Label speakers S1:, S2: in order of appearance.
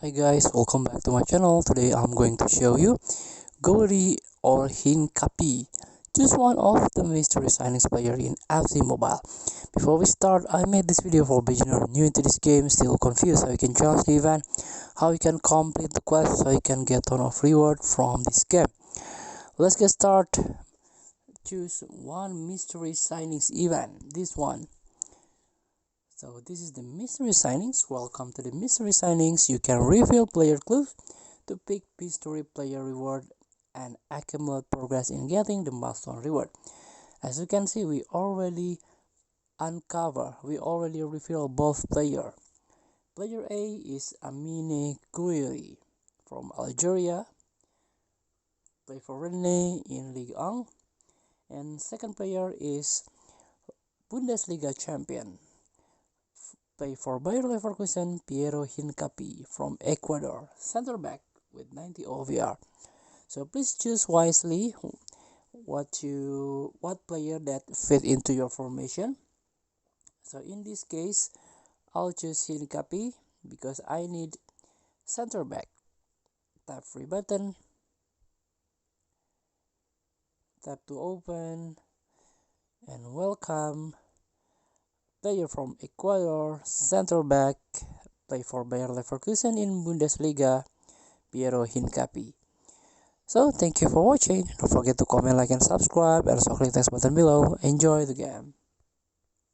S1: Hi guys, welcome back to my channel. Today I'm going to show you Gouiri or Hincapie. Choose one of the mystery signings player in FC Mobile. Before we start, I made this video for beginner new into this game, still confused how you can challenge the event, how you can complete the quest, how you can get ton of reward from this game. Let's get started. Choose one mystery signings event. This one. So this is the mystery signings. Welcome to the mystery signings. You can reveal player clues to pick mystery player reward and accumulate progress in getting the milestone reward. As you can see, we already reveal both player. Player A is Amine Gouiri from Algeria, play for Rennes in Ligue 1, and second player is Bundesliga champion, play for Bayer Leverkusen, Piero Hincapie from Ecuador, center back with 90 OVR. So please choose wisely what player that fit into your formation. So in this case, I'll choose Hincapie because I need center back. Tap free button, tap to open, and welcome player from Ecuador, center back, play for Bayer Leverkusen in Bundesliga, Piero Hincapie. So thank you for watching. Don't forget to comment, like, and subscribe, and also click the button below. Enjoy the game.